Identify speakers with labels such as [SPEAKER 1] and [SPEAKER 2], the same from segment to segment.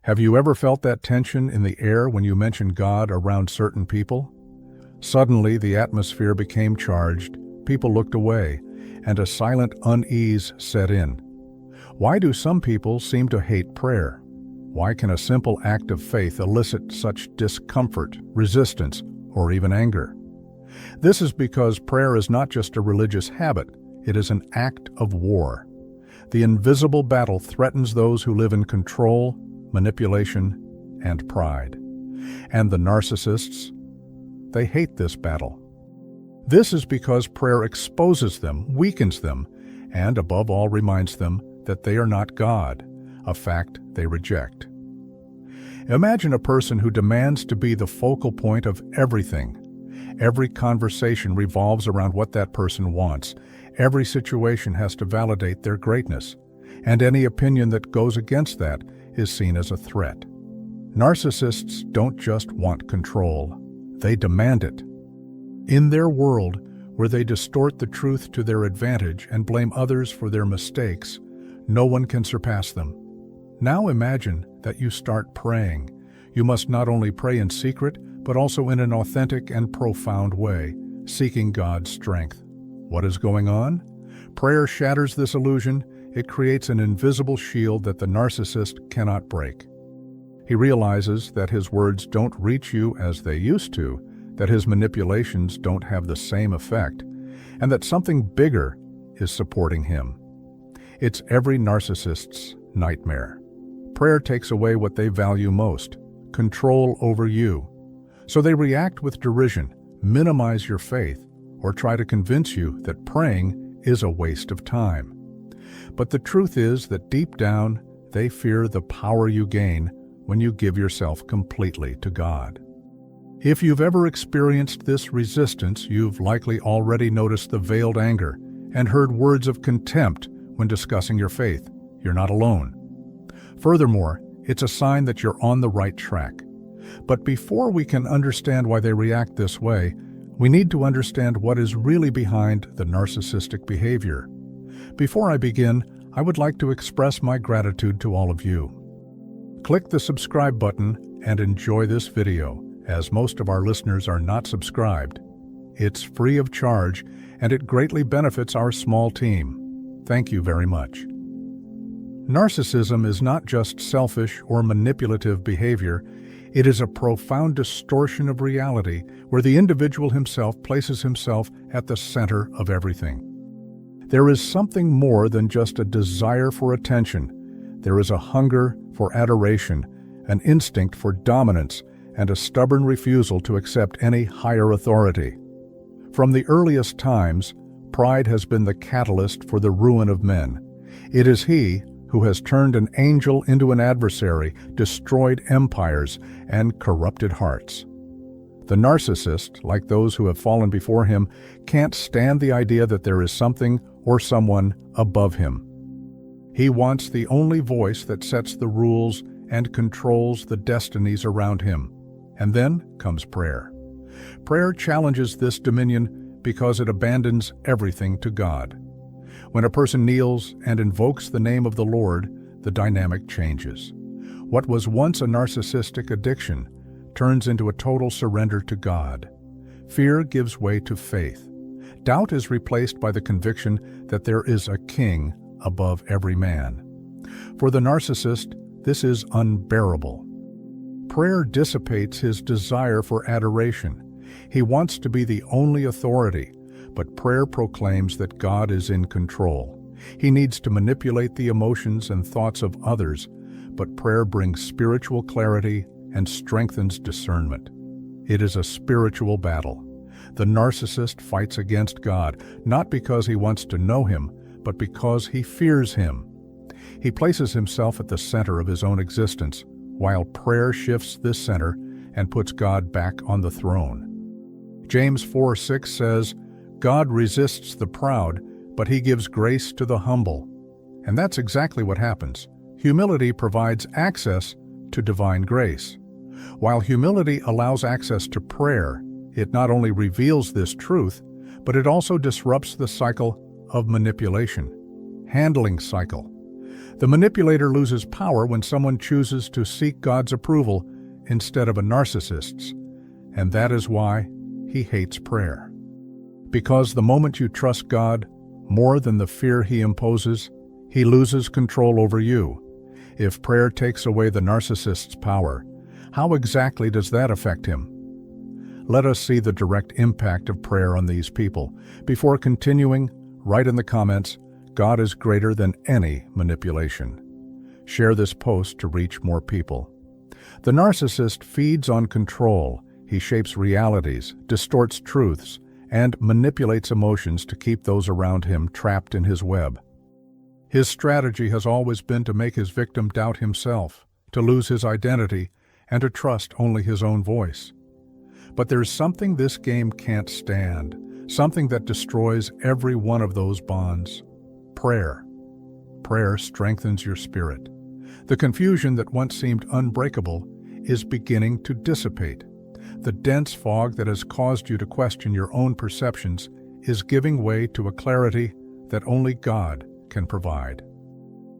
[SPEAKER 1] Have you ever felt that tension in the air when you mention God around certain people? Suddenly, the atmosphere became charged, people looked away, and a silent unease set in. Why do some people seem to hate prayer? Why can a simple act of faith elicit such discomfort, resistance, or even anger? This is because prayer is not just a religious habit, it is an act of war. The invisible battle threatens those who live in control, manipulation, and pride. And the narcissists? They hate this battle. This is because prayer exposes them, weakens them, and above all reminds them that they are not God, a fact they reject. Imagine a person who demands to be the focal point of everything. Every conversation revolves around what that person wants. Every situation has to validate their greatness, and any opinion that goes against that is seen as a threat. Narcissists don't just want control, they demand it. In their world, where they distort the truth to their advantage and blame others for their mistakes, no one can surpass them. Now imagine that you start praying. You must not only pray in secret, but also in an authentic and profound way, seeking God's strength. What is going on? Prayer shatters this illusion. It creates an invisible shield that the narcissist cannot break. He realizes that his words don't reach you as they used to, that his manipulations don't have the same effect, and that something bigger is supporting him. It's every narcissist's nightmare. Prayer takes away what they value most, control over you. So they react with derision, minimize your faith, or try to convince you that praying is a waste of time. But the truth is that deep down, they fear the power you gain when you give yourself completely to God. If you've ever experienced this resistance, you've likely already noticed the veiled anger and heard words of contempt when discussing your faith. You're not alone. Furthermore, it's a sign that you're on the right track. But before we can understand why they react this way, we need to understand what is really behind the narcissistic behavior. Before I begin, I would like to express my gratitude to all of you. Click the subscribe button and enjoy this video, as most of our listeners are not subscribed. It's free of charge, and it greatly benefits our small team. Thank you very much. Narcissism is not just selfish or manipulative behavior. It is a profound distortion of reality where the individual himself places himself at the center of everything. There is something more than just a desire for attention. There is a hunger for adoration, an instinct for dominance, and a stubborn refusal to accept any higher authority. From the earliest times, pride has been the catalyst for the ruin of men. It is he who has turned an angel into an adversary, destroyed empires, and corrupted hearts. The narcissist, like those who have fallen before him, can't stand the idea that there is something or someone above him. He wants the only voice that sets the rules and controls the destinies around him. And then comes prayer. Prayer challenges this dominion because it abandons everything to God. When a person kneels and invokes the name of the Lord, the dynamic changes. What was once a narcissistic addiction turns into a total surrender to God. Fear gives way to faith. Doubt is replaced by the conviction that there is a king above every man. For the narcissist, this is unbearable. Prayer dissipates his desire for adoration. He wants to be the only authority, but prayer proclaims that God is in control. He needs to manipulate the emotions and thoughts of others, but prayer brings spiritual clarity and strengthens discernment. It is a spiritual battle. The narcissist fights against God, not because he wants to know him, but because he fears him. He places himself at the center of his own existence, while prayer shifts this center and puts God back on the throne. James 4:6 says, God resists the proud, but he gives grace to the humble. And that's exactly what happens. Humility provides access to divine grace. While humility allows access to prayer, it not only reveals this truth, but it also disrupts the cycle of manipulation. Handling cycle. The manipulator loses power when someone chooses to seek God's approval instead of a narcissist's, and that is why he hates prayer. Because the moment you trust God more than the fear he imposes, he loses control over you. If prayer takes away the narcissist's power, how exactly does that affect him? Let us see the direct impact of prayer on these people. Before continuing, write in the comments, God is greater than any manipulation. Share this post to reach more people. The narcissist feeds on control. He shapes realities, distorts truths, and manipulates emotions to keep those around him trapped in his web. His strategy has always been to make his victim doubt himself, to lose his identity, and to trust only his own voice. But there's something this game can't stand, something that destroys every one of those bonds. Prayer. Prayer strengthens your spirit. The confusion that once seemed unbreakable is beginning to dissipate. The dense fog that has caused you to question your own perceptions is giving way to a clarity that only God can provide.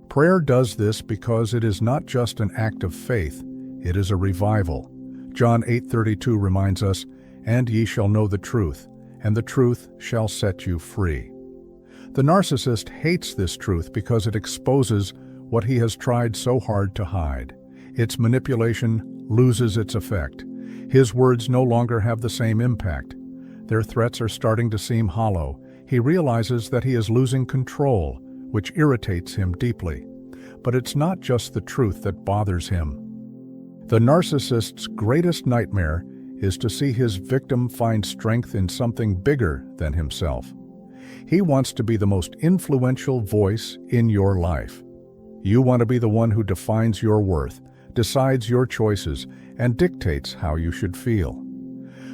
[SPEAKER 1] Prayer does this because it is not just an act of faith, it is a revival. John 8:32 reminds us, "And ye shall know the truth, and the truth shall set you free." The narcissist hates this truth because it exposes what he has tried so hard to hide. Its manipulation loses its effect. His words no longer have the same impact. Their threats are starting to seem hollow. He realizes that he is losing control, which irritates him deeply. But it's not just the truth that bothers him. The narcissist's greatest nightmare is to see his victim find strength in something bigger than himself. He wants to be the most influential voice in your life. You want to be the one who defines your worth, decides your choices, and dictates how you should feel.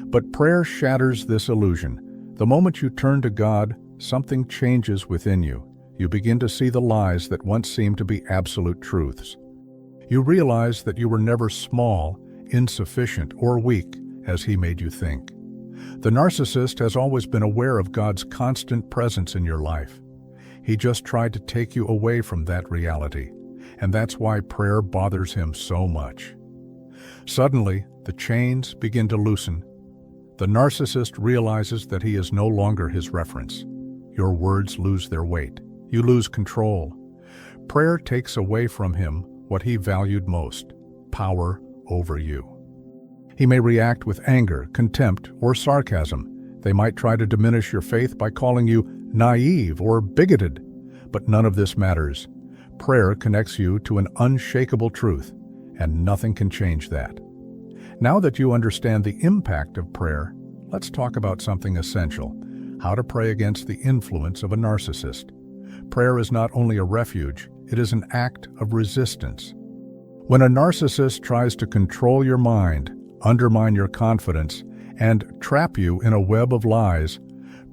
[SPEAKER 1] But prayer shatters this illusion. The moment you turn to God, something changes within you. You begin to see the lies that once seemed to be absolute truths. You realize that you were never small, insufficient, or weak, as he made you think. The narcissist has always been aware of God's constant presence in your life. He just tried to take you away from that reality, and that's why prayer bothers him so much. Suddenly, the chains begin to loosen. The narcissist realizes that he is no longer his reference. Your words lose their weight. You lose control. Prayer takes away from him what he valued most, power over you. He may react with anger, contempt, or sarcasm. They might try to diminish your faith by calling you naive or bigoted, but none of this matters. Prayer connects you to an unshakable truth, and nothing can change that. Now that you understand the impact of prayer, let's talk about something essential: how to pray against the influence of a narcissist. Prayer is not only a refuge, it is an act of resistance. When a narcissist tries to control your mind, undermine your confidence, and trap you in a web of lies,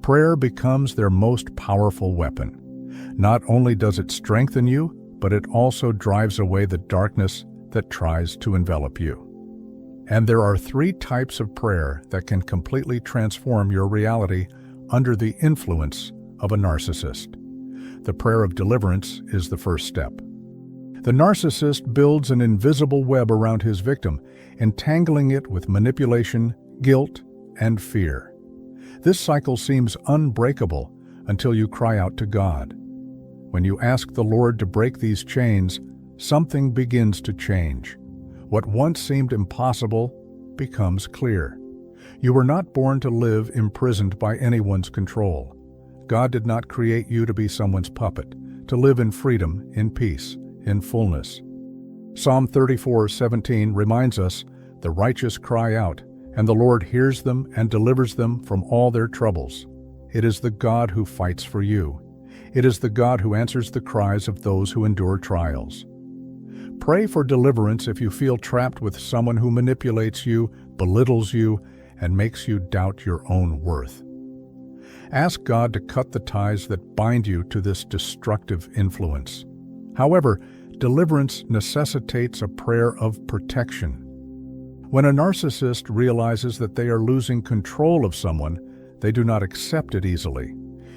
[SPEAKER 1] prayer becomes their most powerful weapon. Not only does it strengthen you, but it also drives away the darkness that tries to envelop you. And there are 3 types of prayer that can completely transform your reality under the influence of a narcissist. The prayer of deliverance is the first step. The narcissist builds an invisible web around his victim, entangling it with manipulation, guilt, and fear. This cycle seems unbreakable until you cry out to God. When you ask the Lord to break these chains, something begins to change. What once seemed impossible becomes clear. You were not born to live imprisoned by anyone's control. God did not create you to be someone's puppet, to live in freedom, in peace, in fullness. Psalm 34:17 reminds us, "The righteous cry out, and the Lord hears them and delivers them from all their troubles." It is the God who fights for you. It is the God who answers the cries of those who endure trials. Pray for deliverance if you feel trapped with someone who manipulates you, belittles you, and makes you doubt your own worth. Ask God to cut the ties that bind you to this destructive influence. However, deliverance necessitates a prayer of protection. When a narcissist realizes that they are losing control of someone, they do not accept it easily.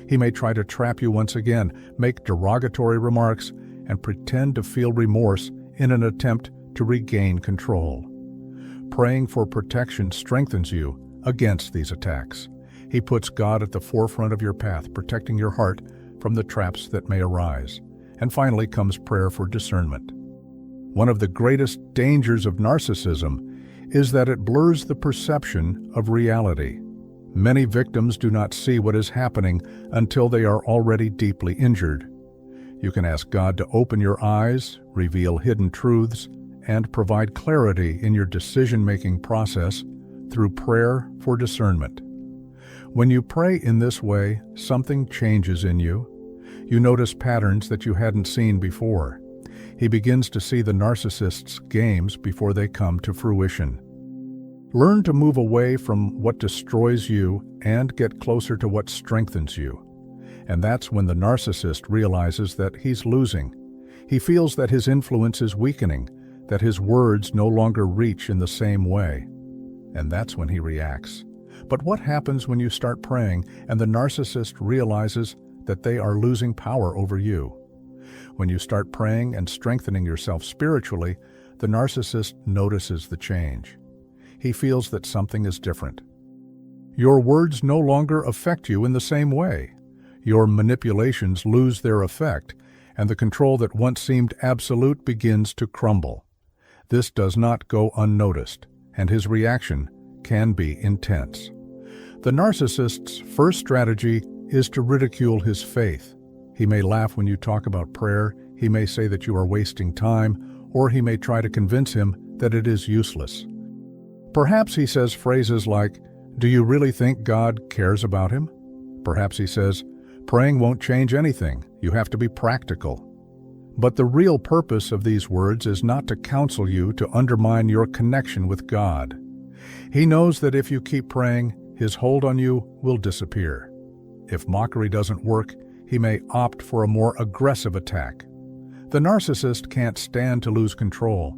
[SPEAKER 1] He may try to trap you once again, make derogatory remarks, and pretend to feel remorse in an attempt to regain control. Praying for protection strengthens you against these attacks. He puts God at the forefront of your path, protecting your heart from the traps that may arise. And finally comes prayer for discernment. One of the greatest dangers of narcissism is that it blurs the perception of reality. Many victims do not see what is happening until they are already deeply injured. You can ask God to open your eyes, reveal hidden truths, and provide clarity in your decision-making process through prayer for discernment. When you pray in this way, something changes in you. You notice patterns that you hadn't seen before. He begins to see the narcissist's games before they come to fruition. Learn to move away from what destroys you and get closer to what strengthens you. And that's when the narcissist realizes that he's losing. He feels that his influence is weakening, that his words no longer reach in the same way. And that's when he reacts. But what happens when you start praying and the narcissist realizes that they are losing power over you? When you start praying and strengthening yourself spiritually, the narcissist notices the change. He feels that something is different. Your words no longer affect you in the same way. Your manipulations lose their effect, and the control that once seemed absolute begins to crumble. This does not go unnoticed, and his reaction can be intense. The narcissist's first strategy is to ridicule his faith. He may laugh when you talk about prayer, he may say that you are wasting time, or he may try to convince him that it is useless. Perhaps he says phrases like, "Do you really think God cares about him?" Perhaps he says, "Praying won't change anything, you have to be practical." But the real purpose of these words is not to counsel you to undermine your connection with God. He knows that if you keep praying, his hold on you will disappear. If mockery doesn't work, he may opt for a more aggressive attack. The narcissist can't stand to lose control.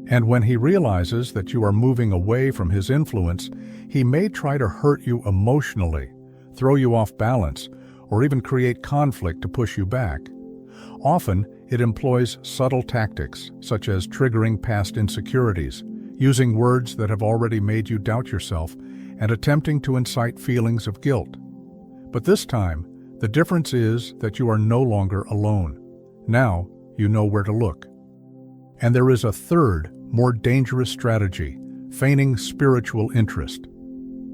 [SPEAKER 1] And when he realizes that you are moving away from his influence, he may try to hurt you emotionally, throw you off balance, or even create conflict to push you back. Often, it employs subtle tactics, such as triggering past insecurities, using words that have already made you doubt yourself, and attempting to incite feelings of guilt. But this time, the difference is that you are no longer alone. Now, you know where to look. And there is a third, more dangerous strategy, feigning spiritual interest.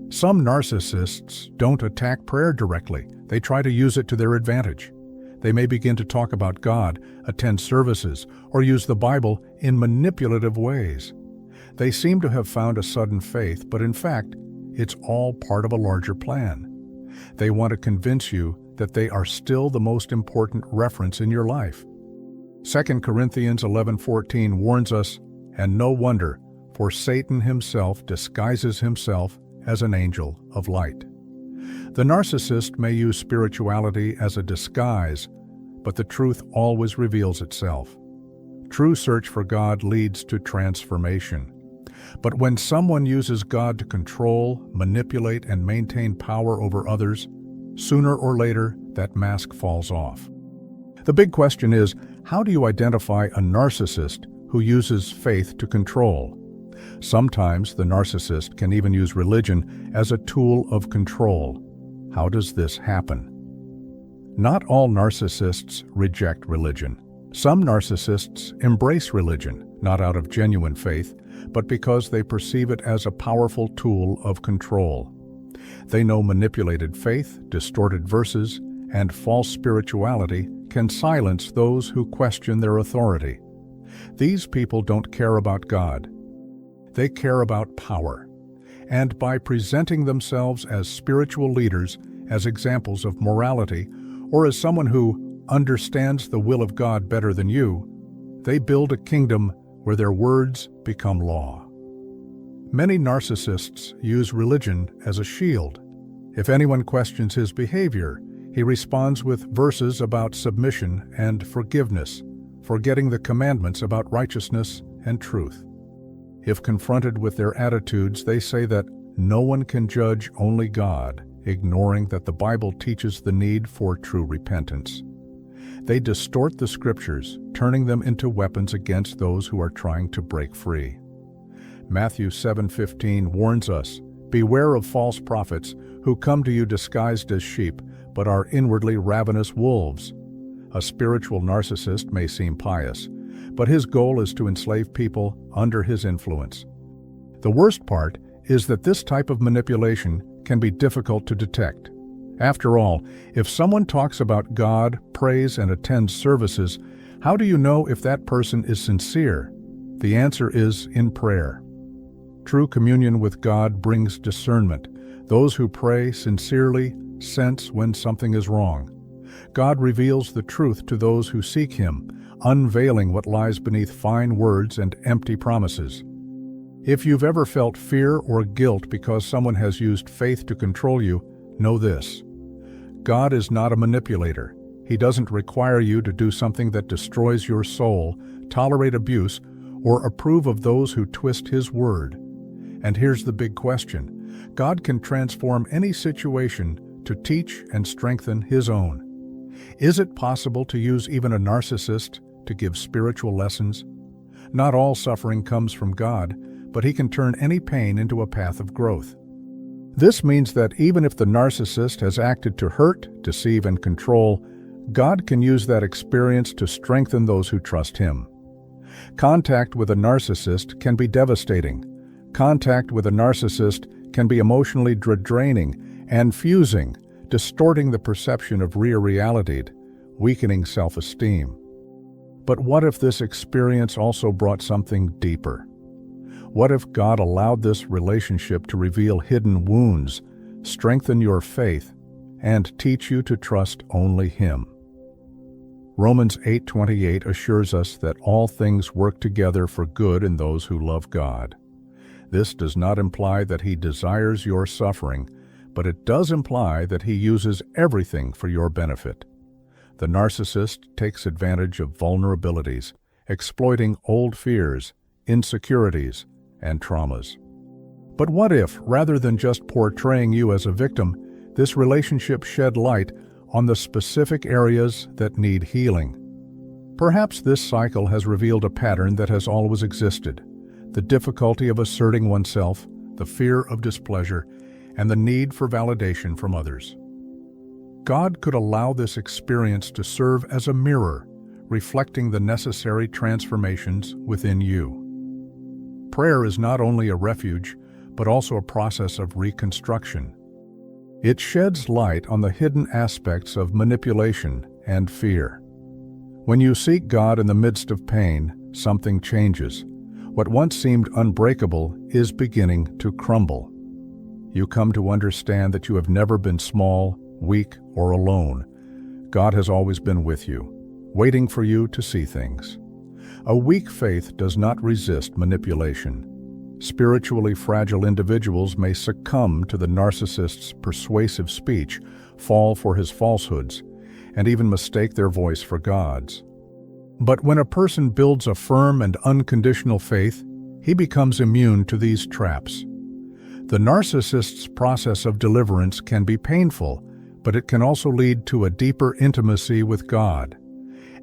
[SPEAKER 1] Some narcissists don't attack prayer directly. They try to use it to their advantage. They may begin to talk about God, attend services, or use the Bible in manipulative ways. They seem to have found a sudden faith, but in fact, it's all part of a larger plan. They want to convince you that they are still the most important reference in your life. 2 Corinthians 11:14 warns us, "And no wonder, for Satan himself disguises himself as an angel of light." The narcissist may use spirituality as a disguise, but the truth always reveals itself. True search for God leads to transformation. But when someone uses God to control, manipulate, and maintain power over others, sooner or later, that mask falls off. The big question is, how do you identify a narcissist who uses faith to control? Sometimes the narcissist can even use religion as a tool of control. How does this happen? Not all narcissists reject religion. Some narcissists embrace religion, not out of genuine faith, but because they perceive it as a powerful tool of control. They know manipulated faith, distorted verses, and false spirituality can silence those who question their authority. These people don't care about God. They care about power. And by presenting themselves as spiritual leaders, as examples of morality, or as someone who understands the will of God better than you, they build a kingdom where their words become law. Many narcissists use religion as a shield. If anyone questions his behavior, he responds with verses about submission and forgiveness, forgetting the commandments about righteousness and truth. If confronted with their attitudes, they say that no one can judge, only God, ignoring that the Bible teaches the need for true repentance. They distort the scriptures, turning them into weapons against those who are trying to break free. Matthew 7:15 warns us, "Beware of false prophets who come to you disguised as sheep, but are inwardly ravenous wolves." A spiritual narcissist may seem pious, but his goal is to enslave people under his influence. The worst part is that this type of manipulation can be difficult to detect. After all, if someone talks about God, prays, and attends services, how do you know if that person is sincere? The answer is in prayer. True communion with God brings discernment. Those who pray sincerely sense when something is wrong. God reveals the truth to those who seek Him, unveiling what lies beneath fine words and empty promises. If you've ever felt fear or guilt because someone has used faith to control you, know this: God is not a manipulator. He doesn't require you to do something that destroys your soul, tolerate abuse, or approve of those who twist His word. And here's the big question: God can transform any situation to teach and strengthen His own. Is it possible to use even a narcissist to give spiritual lessons? Not all suffering comes from God, but He can turn any pain into a path of growth. This means that even if the narcissist has acted to hurt, deceive, and control, God can use that experience to strengthen those who trust Him. Contact with a narcissist can be devastating. Contact with a narcissist can be emotionally draining and fusing, distorting the perception of real reality, weakening self-esteem. But what if this experience also brought something deeper? What if God allowed this relationship to reveal hidden wounds, strengthen your faith, and teach you to trust only Him? Romans 8:28 assures us that all things work together for good in those who love God. This does not imply that He desires your suffering, but it does imply that He uses everything for your benefit. The narcissist takes advantage of vulnerabilities, exploiting old fears, insecurities, and traumas. But what if, rather than just portraying you as a victim, this relationship shed light on the specific areas that need healing? Perhaps this cycle has revealed a pattern that has always existed: the difficulty of asserting oneself, the fear of displeasure, and the need for validation from others. God could allow this experience to serve as a mirror, reflecting the necessary transformations within you. Prayer is not only a refuge, but also a process of reconstruction. It sheds light on the hidden aspects of manipulation and fear. When you seek God in the midst of pain, something changes. What once seemed unbreakable is beginning to crumble. You come to understand that you have never been small, weak, or alone. God has always been with you, waiting for you to see things. A weak faith does not resist manipulation. Spiritually fragile individuals may succumb to the narcissist's persuasive speech, fall for his falsehoods, and even mistake their voice for God's. But when a person builds a firm and unconditional faith, he becomes immune to these traps. The narcissist's process of deliverance can be painful, but it can also lead to a deeper intimacy with God.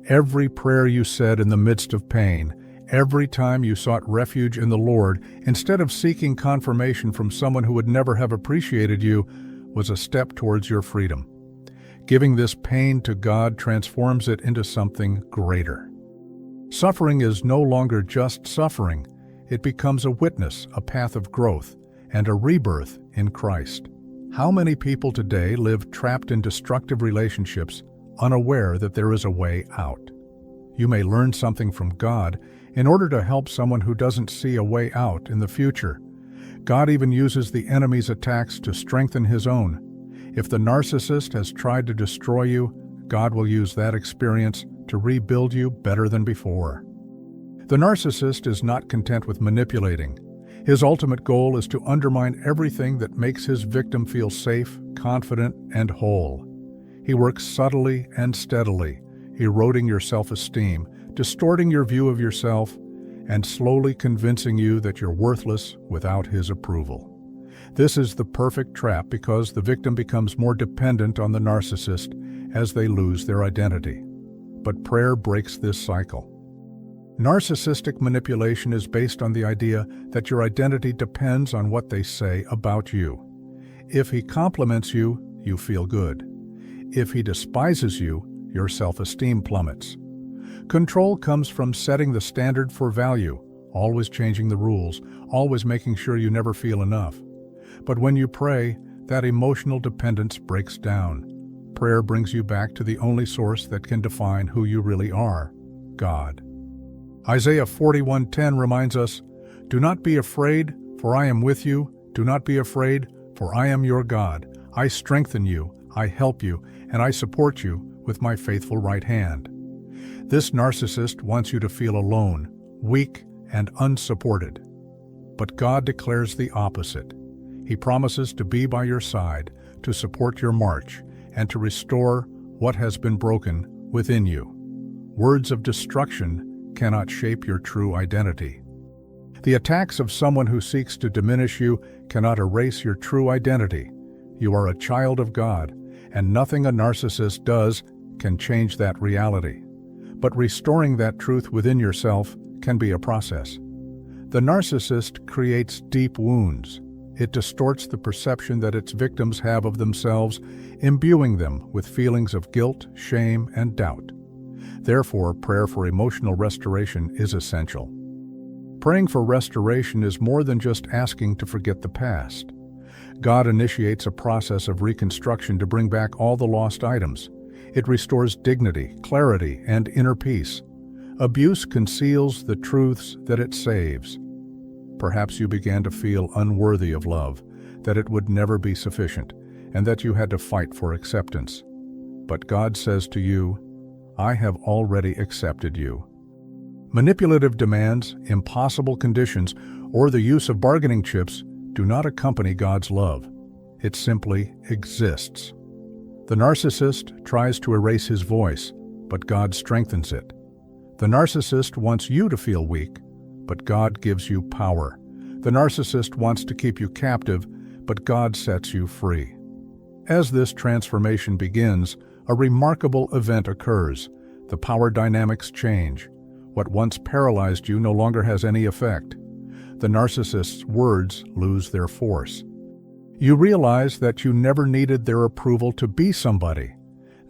[SPEAKER 1] Every prayer you said in the midst of pain, every time you sought refuge in the Lord, instead of seeking confirmation from someone who would never have appreciated you, was a step towards your freedom. Giving this pain to God transforms it into something greater. Suffering is no longer just suffering. It becomes a witness, a path of growth, and a rebirth in Christ. How many people today live trapped in destructive relationships, unaware that there is a way out? You may learn something from God in order to help someone who doesn't see a way out in the future. God even uses the enemy's attacks to strengthen His own. If the narcissist has tried to destroy you, God will use that experience to rebuild you better than before. The narcissist is not content with manipulating. His ultimate goal is to undermine everything that makes his victim feel safe, confident, and whole. He works subtly and steadily, eroding your self-esteem, distorting your view of yourself, and slowly convincing you that you're worthless without his approval. This is the perfect trap because the victim becomes more dependent on the narcissist as they lose their identity. but prayer breaks this cycle. Narcissistic manipulation is based on the idea that your identity depends on what they say about you. If he compliments you, you feel good. If he despises you, your self-esteem plummets. Control comes from setting the standard for value, always changing the rules, always making sure you never feel enough. But when you pray, that emotional dependence breaks down. Prayer brings you back to the only source that can define who you really are, God. Isaiah 41:10 reminds us, "Do not be afraid, for I am with you. Do not be afraid, for I am your God. I strengthen you, I help you, and I support you with my faithful right hand." This narcissist wants you to feel alone, weak, and unsupported. But God declares the opposite. He promises to be by your side, to support your march, and to restore what has been broken within you. Words of destruction cannot shape your true identity. The attacks of someone who seeks to diminish you cannot erase your true identity. You are a child of God, and nothing a narcissist does can change that reality. But restoring that truth within yourself can be a process. The narcissist creates deep wounds. It distorts the perception that its victims have of themselves, imbuing them with feelings of guilt, shame, and doubt. Therefore, prayer for emotional restoration is essential. Praying for restoration is more than just asking to forget the past. God initiates a process of reconstruction to bring back all the lost items. It restores dignity, clarity, and inner peace. Abuse conceals the truths that it saves. Perhaps you began to feel unworthy of love, that it would never be sufficient, and that you had to fight for acceptance. But God says to you, "I have already accepted you." Manipulative demands, impossible conditions, or the use of bargaining chips do not accompany God's love. It simply exists. The narcissist tries to erase his voice, but God strengthens it. The narcissist wants you to feel weak, but God gives you power. The narcissist wants to keep you captive, but God sets you free. As this transformation begins, a remarkable event occurs. The power dynamics change. What once paralyzed you no longer has any effect. The narcissist's words lose their force. You realize that you never needed their approval to be somebody.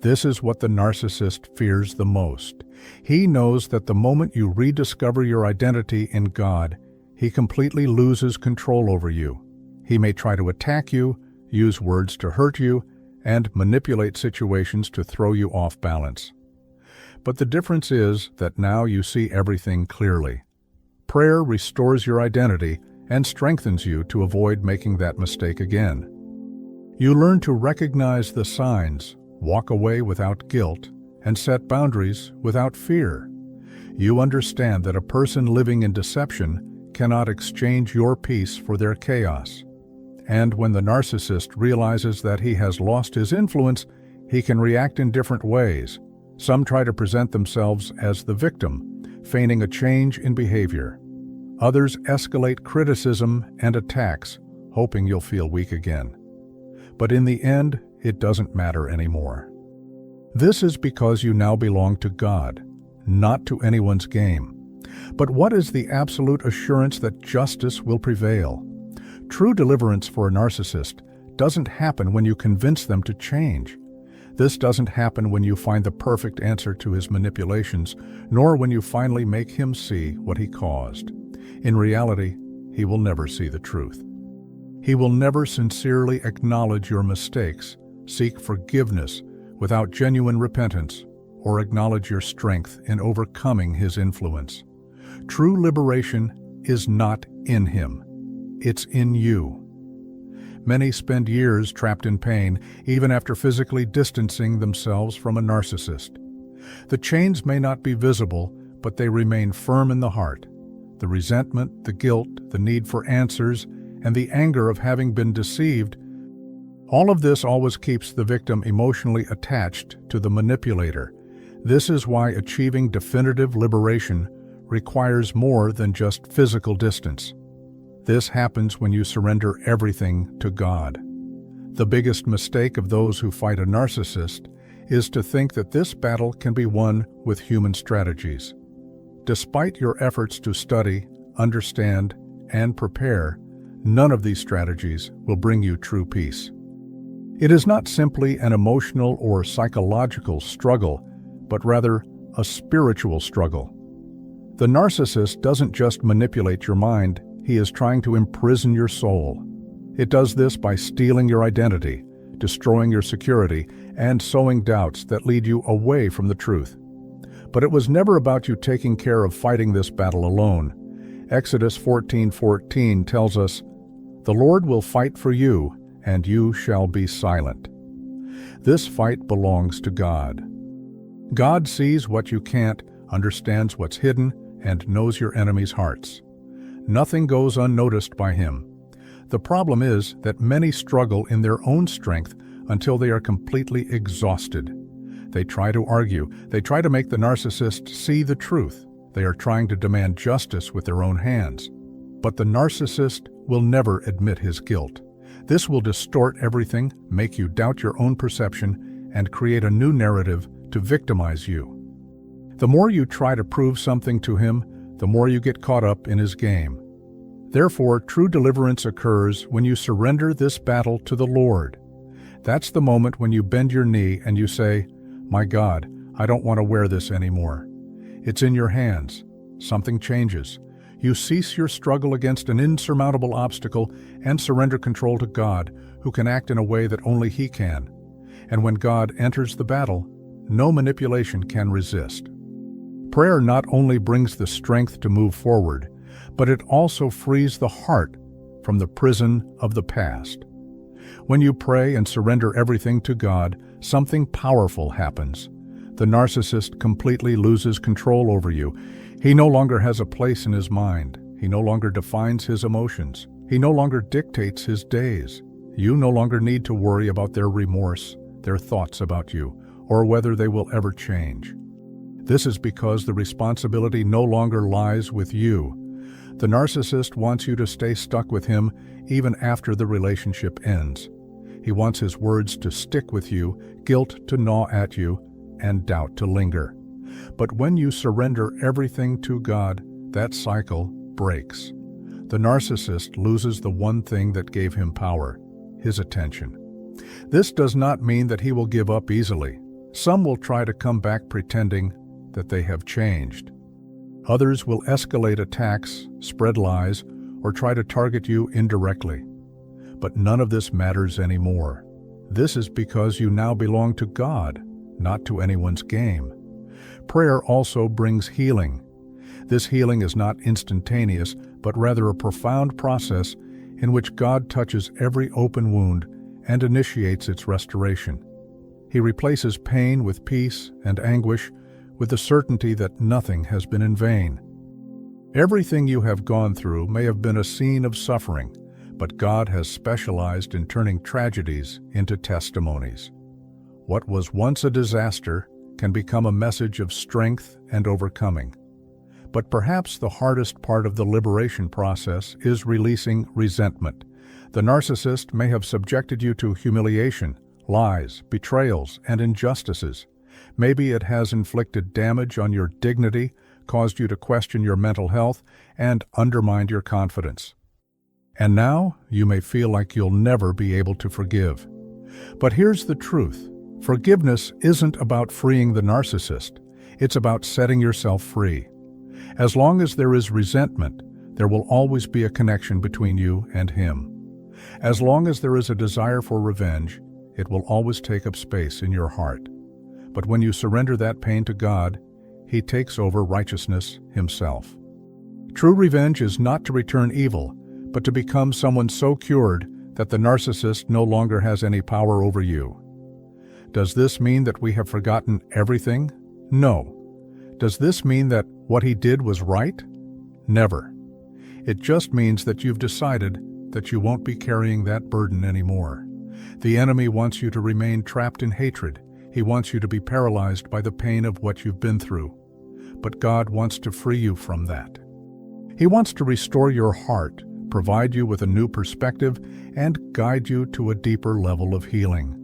[SPEAKER 1] This is what the narcissist fears the most. He knows that the moment you rediscover your identity in God, he completely loses control over you. He may try to attack you, use words to hurt you, and manipulate situations to throw you off balance. But the difference is that now you see everything clearly. Prayer restores your identity and strengthens you to avoid making that mistake again. You learn to recognize the signs, walk away without guilt, and set boundaries without fear. You understand that a person living in deception cannot exchange your peace for their chaos. And when the narcissist realizes that he has lost his influence, he can react in different ways. Some try to present themselves as the victim, feigning a change in behavior. Others escalate criticism and attacks, hoping you'll feel weak again. But in the end, it doesn't matter anymore. This is because you now belong to God, not to anyone's game. But what is the absolute assurance that justice will prevail? True deliverance for a narcissist doesn't happen when you convince them to change. This doesn't happen when you find the perfect answer to his manipulations, nor when you finally make him see what he caused. In reality, he will never see the truth. He will never sincerely acknowledge your mistakes, seek forgiveness without genuine repentance, or acknowledge your strength in overcoming his influence. True liberation is not in him. It's in you. Many spend years trapped in pain, even after physically distancing themselves from a narcissist. The chains may not be visible, but they remain firm in the heart. The resentment, the guilt, the need for answers, and the anger of having been deceived, all of this always keeps the victim emotionally attached to the manipulator. This is why achieving definitive liberation requires more than just physical distance. This happens when you surrender everything to God. The biggest mistake of those who fight a narcissist is to think that this battle can be won with human strategies. Despite your efforts to study, understand, and prepare, none of these strategies will bring you true peace. It is not simply an emotional or psychological struggle, but rather a spiritual struggle. The narcissist doesn't just manipulate your mind, he is trying to imprison your soul. It does this by stealing your identity, destroying your security, and sowing doubts that lead you away from the truth. But it was never about you taking care of fighting this battle alone. Exodus 14:14 tells us, "The Lord will fight for you, and you shall be silent." This fight belongs to God. God sees what you can't, understands what's hidden, and knows your enemies' hearts. Nothing goes unnoticed by him. The problem is that many struggle in their own strength until they are completely exhausted. They try to argue. They try to make the narcissist see the truth. They are trying to demand justice with their own hands. But the narcissist will never admit his guilt. This will distort everything, make you doubt your own perception, and create a new narrative to victimize you. The more you try to prove something to him, the more you get caught up in his game. Therefore, true deliverance occurs when you surrender this battle to the Lord. That's the moment when you bend your knee and you say, "My God, I don't want to wear this anymore." It's in your hands. Something changes. You cease your struggle against an insurmountable obstacle and surrender control to God, who can act in a way that only He can. And when God enters the battle, no manipulation can resist. Prayer not only brings the strength to move forward, but it also frees the heart from the prison of the past. When you pray and surrender everything to God, something powerful happens. The narcissist completely loses control over you. He no longer has a place in his mind. He no longer defines his emotions. He no longer dictates his days. You no longer need to worry about their remorse, their thoughts about you, or whether they will ever change. This is because the responsibility no longer lies with you. The narcissist wants you to stay stuck with him even after the relationship ends. He wants his words to stick with you, guilt to gnaw at you, and doubt to linger. But when you surrender everything to God, that cycle breaks. The narcissist loses the one thing that gave him power, his attention. This does not mean that he will give up easily. Some will try to come back pretending that they have changed. Others will escalate attacks, spread lies, or try to target you indirectly. But none of this matters anymore. This is because you now belong to God, not to anyone's game. Prayer also brings healing. This healing is not instantaneous, but rather a profound process in which God touches every open wound and initiates its restoration. He replaces pain with peace and anguish with the certainty that nothing has been in vain. Everything you have gone through may have been a scene of suffering, but God has specialized in turning tragedies into testimonies. What was once a disaster can become a message of strength and overcoming. But perhaps the hardest part of the liberation process is releasing resentment. The narcissist may have subjected you to humiliation, lies, betrayals, and injustices. Maybe it has inflicted damage on your dignity, caused you to question your mental health, and undermined your confidence. And now you may feel like you'll never be able to forgive. But here's the truth. Forgiveness isn't about freeing the narcissist. It's about setting yourself free. As long as there is resentment, there will always be a connection between you and him. As long as there is a desire for revenge, it will always take up space in your heart. But when you surrender that pain to God, He takes over righteousness Himself. True revenge is not to return evil, but to become someone so cured that the narcissist no longer has any power over you. Does this mean that we have forgotten everything? No. Does this mean that what he did was right? Never. It just means that you've decided that you won't be carrying that burden anymore. The enemy wants you to remain trapped in hatred. He wants you to be paralyzed by the pain of what you've been through. But God wants to free you from that. He wants to restore your heart, provide you with a new perspective, and guide you to a deeper level of healing.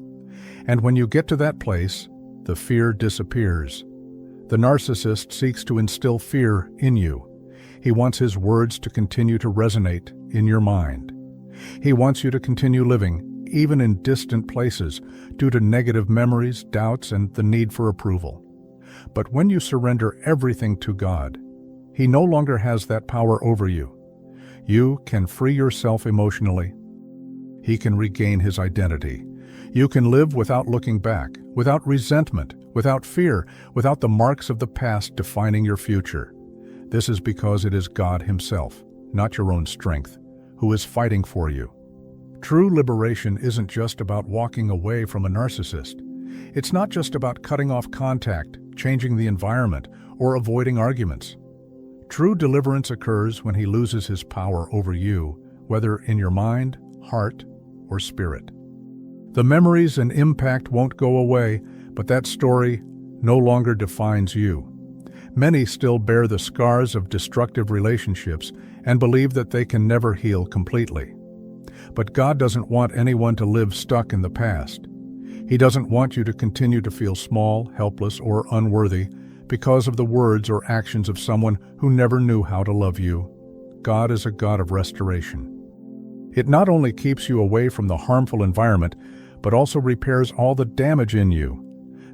[SPEAKER 1] And when you get to that place, the fear disappears. The narcissist seeks to instill fear in you. He wants his words to continue to resonate in your mind. He wants you to continue living, even in distant places, due to negative memories, doubts, and the need for approval. But when you surrender everything to God, He no longer has that power over you. You can free yourself emotionally. He can regain His identity. You can live without looking back, without resentment, without fear, without the marks of the past defining your future. This is because it is God Himself, not your own strength, who is fighting for you. True liberation isn't just about walking away from a narcissist. It's not just about cutting off contact, changing the environment, or avoiding arguments. True deliverance occurs when he loses his power over you, whether in your mind, heart, or spirit. The memories and impact won't go away, but that story no longer defines you. Many still bear the scars of destructive relationships and believe that they can never heal completely. But God doesn't want anyone to live stuck in the past. He doesn't want you to continue to feel small, helpless, or unworthy because of the words or actions of someone who never knew how to love you. God is a God of restoration. It not only keeps you away from the harmful environment, but also repairs all the damage in you.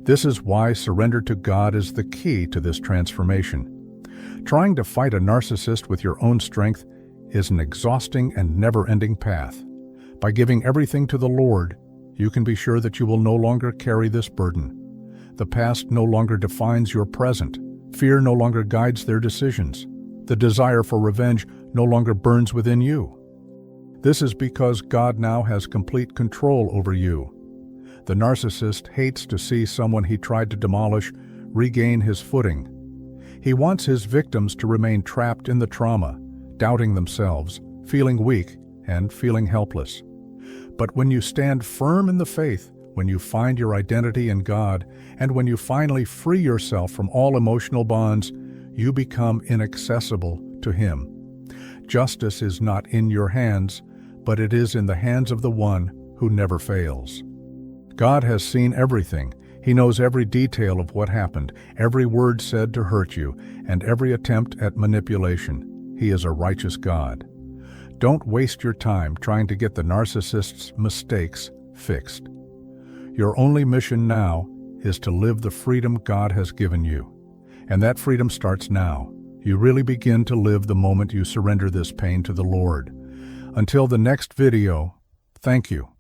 [SPEAKER 1] This is why surrender to God is the key to this transformation. Trying to fight a narcissist with your own strength is an exhausting and never-ending path. By giving everything to the Lord, you can be sure that you will no longer carry this burden. The past no longer defines your present. Fear no longer guides their decisions. The desire for revenge no longer burns within you. This is because God now has complete control over you. The narcissist hates to see someone he tried to demolish regain his footing. He wants his victims to remain trapped in the trauma, doubting themselves, feeling weak, and feeling helpless. But when you stand firm in the faith, when you find your identity in God, and when you finally free yourself from all emotional bonds, you become inaccessible to Him. Justice is not in your hands, but it is in the hands of the One who never fails. God has seen everything. He knows every detail of what happened, every word said to hurt you, and every attempt at manipulation. He is a righteous God. Don't waste your time trying to get the narcissist's mistakes fixed. Your only mission now is to live the freedom God has given you. And that freedom starts now. You really begin to live the moment you surrender this pain to the Lord. Until the next video, thank you.